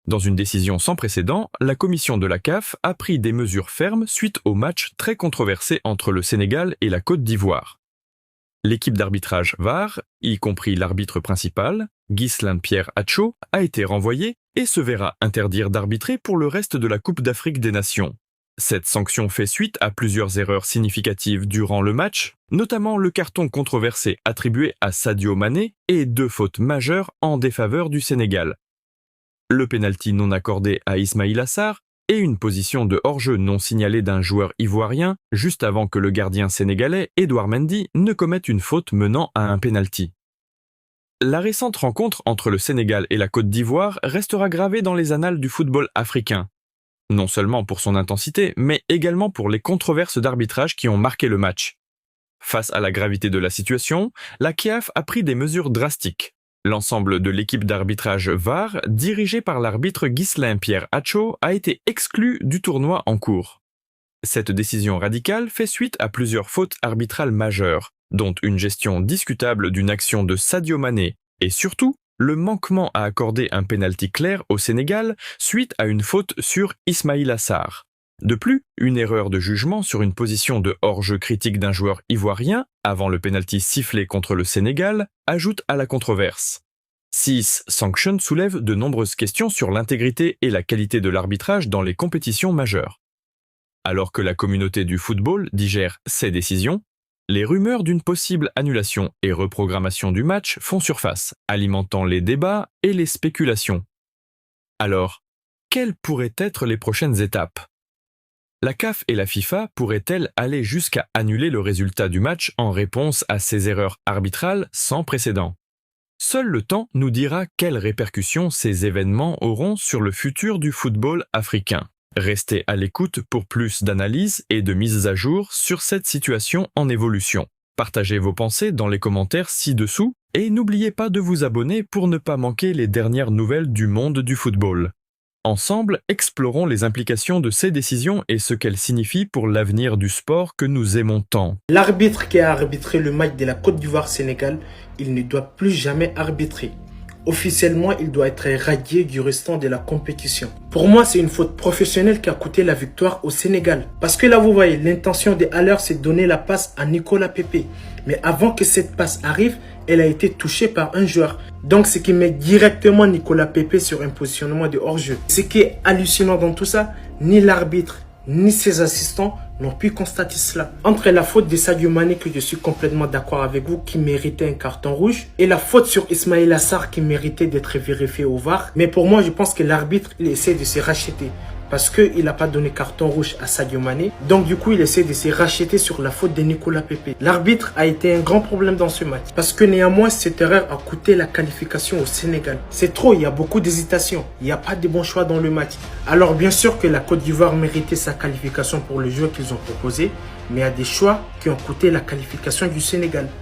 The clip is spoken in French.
Dans une décision sans précédent, la commission de la CAF a pris des mesures fermes suite au match très controversé entre le Sénégal et la Côte d'Ivoire. L'équipe d'arbitrage VAR, y compris l'arbitre principal, Ghislain Pierre Acho, a été renvoyée et se verra interdire d'arbitrer pour le reste de la Coupe d'Afrique des Nations. Cette sanction fait suite à plusieurs erreurs significatives durant le match, notamment le carton controversé attribué à Sadio Mané et 2 fautes majeures en défaveur du Sénégal. Le pénalty non accordé à Ismaïla Sarr et une position de hors-jeu non signalée d'un joueur ivoirien juste avant que le gardien sénégalais Edouard Mendy ne commette une faute menant à un pénalty. La récente rencontre entre le Sénégal et la Côte d'Ivoire restera gravée dans les annales du football africain. Non seulement pour son intensité, mais également pour les controverses d'arbitrage qui ont marqué le match. Face à la gravité de la situation, la CAF a pris des mesures drastiques. L'ensemble de l'équipe d'arbitrage VAR, dirigée par l'arbitre Ghislain Pierre Acho, a été exclu du tournoi en cours. Cette décision radicale fait suite à plusieurs fautes arbitrales majeures, dont une gestion discutable d'une action de Sadio Mané, et surtout, le manquement à accorder un pénalty clair au Sénégal suite à une faute sur Ismaïla Sarr. De plus, une erreur de jugement sur une position de hors-jeu critique d'un joueur ivoirien, avant le pénalty sifflé contre le Sénégal, ajoute à la controverse. 6 sanctions soulèvent de nombreuses questions sur l'intégrité et la qualité de l'arbitrage dans les compétitions majeures. Alors que la communauté du football digère ces décisions, les rumeurs d'une possible annulation et reprogrammation du match font surface, alimentant les débats et les spéculations. Alors, quelles pourraient être les prochaines étapes ? La CAF et la FIFA pourraient-elles aller jusqu'à annuler le résultat du match en réponse à ces erreurs arbitrales sans précédent ? Seul le temps nous dira quelles répercussions ces événements auront sur le futur du football africain. Restez à l'écoute pour plus d'analyses et de mises à jour sur cette situation en évolution. Partagez vos pensées dans les commentaires ci-dessous et n'oubliez pas de vous abonner pour ne pas manquer les dernières nouvelles du monde du football. Ensemble, explorons les implications de ces décisions et ce qu'elles signifient pour l'avenir du sport que nous aimons tant. L'arbitre qui a arbitré le match de la Côte d'Ivoire-Sénégal, il ne doit plus jamais arbitrer. Officiellement, il doit être radié du restant de la compétition. Pour moi, c'est une faute professionnelle qui a coûté la victoire au Sénégal. Parce que là, vous voyez, l'intention des Haller, c'est de donner la passe à Nicolas Pepe. Mais avant que cette passe arrive, elle a été touchée par un joueur. Donc, ce qui met directement Nicolas Pepe sur un positionnement de hors-jeu. Ce qui est hallucinant dans tout ça, ni l'arbitre, ni ses assistants n'ont pu constater cela. Entre la faute de Sadio Mané, que je suis complètement d'accord avec vous, qui méritait un carton rouge, et la faute sur Ismaïla Sarr qui méritait d'être vérifiée au VAR. Mais pour moi, je pense que l'arbitre, il essaie de se racheter. Parce qu'il n'a pas donné carton rouge à Sadio Mané. Donc du coup, il essaie de se racheter sur la faute de Nicolas Pepe. L'arbitre a été un grand problème dans ce match. Parce que néanmoins, cette erreur a coûté la qualification au Sénégal. C'est trop, il y a beaucoup d'hésitation. Il n'y a pas de bons choix dans le match. Alors bien sûr que la Côte d'Ivoire méritait sa qualification pour le jeu qu'ils ont proposé. Mais il y a des choix qui ont coûté la qualification du Sénégal.